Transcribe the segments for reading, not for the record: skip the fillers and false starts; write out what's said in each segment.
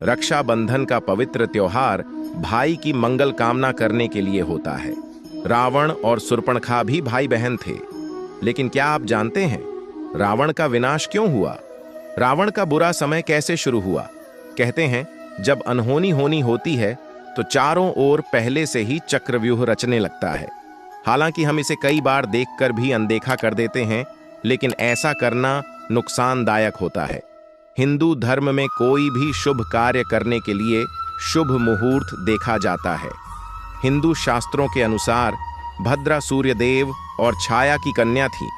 रक्षाबंधन का पवित्र त्योहार भाई की मंगल कामना करने के लिए होता है। रावण और शूर्पणखा भी भाई बहन थे। लेकिन क्या आप जानते हैं रावण का विनाश क्यों हुआ? रावण का बुरा समय कैसे शुरू हुआ? कहते हैं जब अनहोनी होनी होती है तो चारों ओर पहले से ही चक्रव्यूह रचने लगता है। हालांकि हम इसे कई बार देखकर भी अनदेखा कर देते हैं, लेकिन ऐसा करना नुकसानदायक होता है। हिंदू धर्म में कोई भी शुभ कार्य करने के लिए शुभ मुहूर्त देखा जाता है। हिंदू शास्त्रों के अनुसार भद्रा सूर्यदेव और छाया की कन्या थी।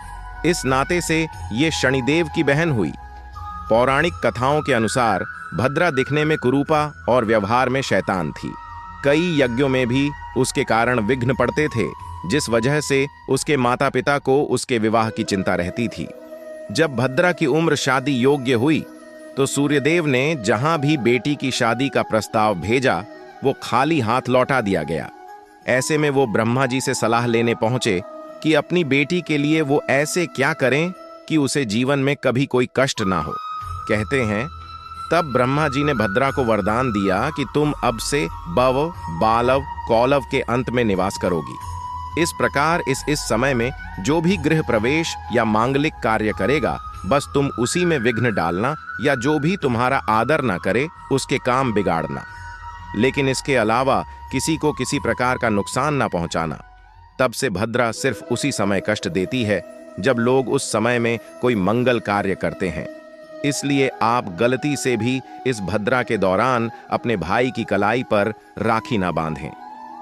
इस नाते से ये शनिदेव की बहन हुई। पौराणिक कथाओं के अनुसार भद्रा दिखने में कुरूपा और व्यवहार में शैतान थी। कई यज्ञों में भी उसके कारण विघ्न पड़ते थे, जिस वजह से उसके माता पिता को उसके विवाह की चिंता रहती थी। जब भद्रा की उम्र शादी योग्य हुई तो सूर्यदेव ने जहां भी बेटी की शादी का प्रस्ताव भेजा वो खाली हाथ लौटा दिया गया। ऐसे में वो ब्रह्मा जी से सलाह लेने पहुंचे कि अपनी बेटी के लिए वो ऐसे क्या करें कि उसे जीवन में कभी कोई कष्ट ना हो। कहते हैं तब ब्रह्मा जी ने भद्रा को वरदान दिया कि तुम अब से बव, बालव, कौलव के अंत में निवास करोगी। इस प्रकार इस समय में जो भी गृह प्रवेश या मांगलिक कार्य करेगा, बस तुम उसी में विघ्न डालना, या जो भी तुम्हारा आदर ना करे उसके काम बिगाड़ना, लेकिन इसके अलावा किसी को किसी प्रकार का नुकसान ना पहुंचाना। तब से भद्रा सिर्फ उसी समय कष्ट देती है जब लोग उस समय में कोई मंगल कार्य करते हैं। इसलिए आप गलती से भी इस भद्रा के दौरान अपने भाई की कलाई पर राखी ना बांधें।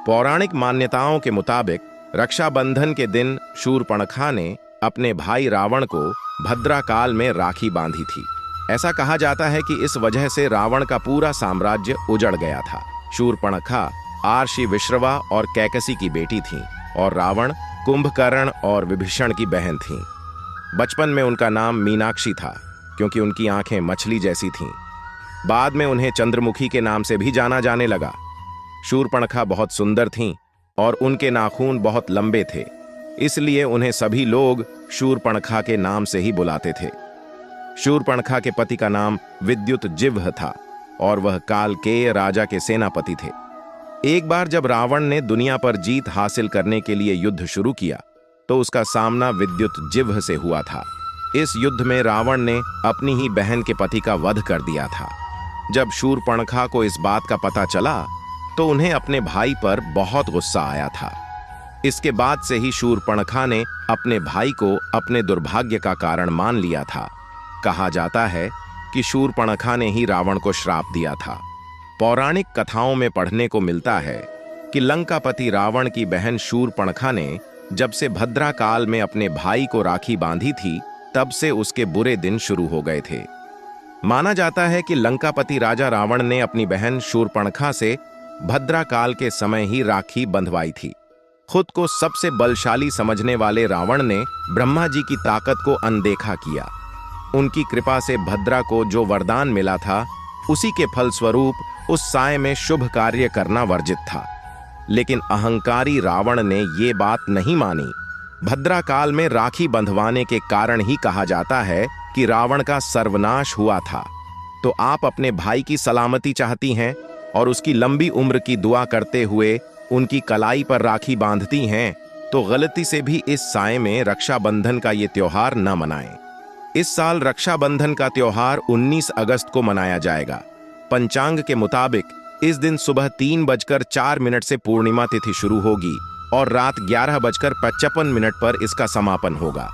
पौराणिक मान्यताओं के मुताबिक रक्षाबंधन के दिन शूर्पणखा ने अपने भाई रावण को भद्रा काल में राखी बांधी थी। ऐसा कहा जाता है कि इस वजह से रावण का पूरा साम्राज्य उजड़ गया था। शूर्पणखा आर्षि विश्रवा और कैकसी की बेटी थी और रावण कुंभकर्ण और विभीषण की बहन थी। बचपन में उनका नाम मीनाक्षी था क्योंकि उनकी आंखें मछली जैसी थीं। बाद में उन्हें चंद्रमुखी के नाम से भी जाना जाने लगा। शूर्पणखा बहुत सुंदर थीं और उनके नाखून बहुत लंबे थे, इसलिए उन्हें सभी लोग शूर्पणखा के नाम से ही बुलाते थे। शूर्पणखा के पति का नाम विद्युत जिह्व था और वह कालकेय राजा के सेनापति थे। एक बार जब रावण ने दुनिया पर जीत हासिल करने के लिए युद्ध शुरू किया तो उसका सामना विद्युत जिह्व से हुआ था। इस युद्ध में रावण ने अपनी ही बहन के पति का वध कर दिया था। जब शूर्पणखा को इस बात का पता चला तो उन्हें अपने भाई पर बहुत गुस्सा आया था। इसके बाद से ही शूर्पणखा ने अपने भाई को अपने दुर्भाग्य का कारण मान लिया था। कहा जाता है कि शूर्पणखा ने ही रावण को श्राप दिया था। पौराणिक कथाओं में पढ़ने को मिलता है कि लंकापति रावण की बहन शूर्पणखा ने जब से भद्रा काल में अपने भाई को राखी बांधी थी, तब से उसके बुरे दिन शुरू हो गए थे। माना जाता है कि लंकापति राजा रावण ने अपनी बहन शूर्पणखा से भद्रा काल के समय ही राखी बंधवाई थी। खुद को सबसे बलशाली समझने वाले रावण ने ब्रह्मा जी की ताकत को अनदेखा किया। उनकी कृपा से भद्रा को जो वरदान मिला था, उसी के फलस्वरूप उस साय में शुभ कार्य करना वर्जित था। लेकिन अहंकारी रावण ने ये बात नहीं मानी। भद्रा काल में राखी बंधवाने के कारण ही कहा जाता है कि रावण का सर्वनाश हुआ था। तो आप अपने भाई की सलामती चाहती हैं और उसकी लंबी उम्र की दुआ करते हुए उनकी कलाई पर राखी बांधती हैं, तो गलती से भी इस साय में रक्षाबंधन का ये त्योहार न मनाएं। इस साल रक्षाबंधन का त्योहार 19 अगस्त को मनाया जाएगा। पंचांग के मुताबिक इस दिन सुबह 3:04 से पूर्णिमा तिथि शुरू होगी और रात 11:55 पर इसका समापन होगा।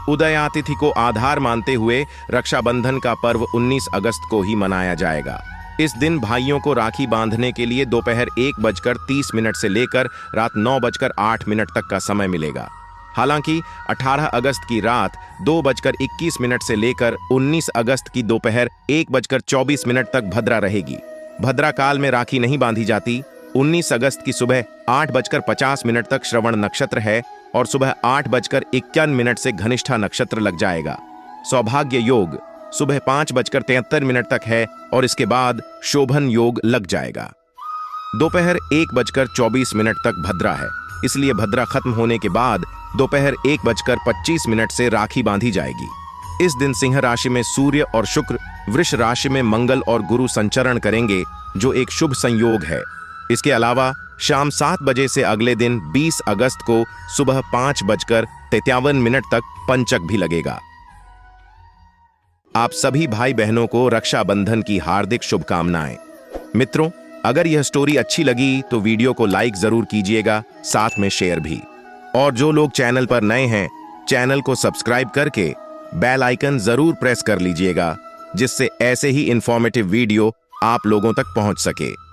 उदया तिथि को आधार मानते हुए रक्षाबंधन का पर्व 19 अगस्त को ही मनाया जाएगा। इस दिन भाइयों को राखी बांधने के लिए दोपहर 1:30 से लेकर रात 9:08 तक का समय मिलेगा। हालांकि 18 अगस्त की रात 2:21 से लेकर 19 अगस्त की दोपहर 1:24 तक भद्रा रहेगी। भद्रा काल में राखी नहीं बांधी जाती। 19 अगस्त की सुबह 8:50 तक श्रवण नक्षत्र है और सुबह 8:51 से घनिष्ठा नक्षत्र लग जाएगा। सौभाग्य योग सुबह 5:73 तक है और इसके बाद शोभन योग लग जाएगा। दोपहर 1:24 तक भद्रा है, इसलिए भद्रा खत्म होने के बाद दोपहर 1:25 से राखी बांधी जाएगी। इस दिन सिंह राशि में सूर्य और शुक्र, वृष राशि में मंगल और गुरु संचरण करेंगे, जो एक शुभ संयोग है। इसके अलावा शाम 7 बजे से अगले दिन 20 अगस्त को सुबह 5:53 तक पंचक भी लगेगा। आप सभी भाई बहनों को रक्षाबंधन की हार्दिक शुभकामनाएं। मित्रों, अगर यह स्टोरी अच्छी लगी तो वीडियो को लाइक जरूर कीजिएगा, साथ में शेयर भी। और जो लोग चैनल पर नए हैं, चैनल को सब्सक्राइब करके बेल आइकन जरूर प्रेस कर लीजिएगा, जिससे ऐसे ही इंफॉर्मेटिव वीडियो आप लोगों तक पहुंच सके।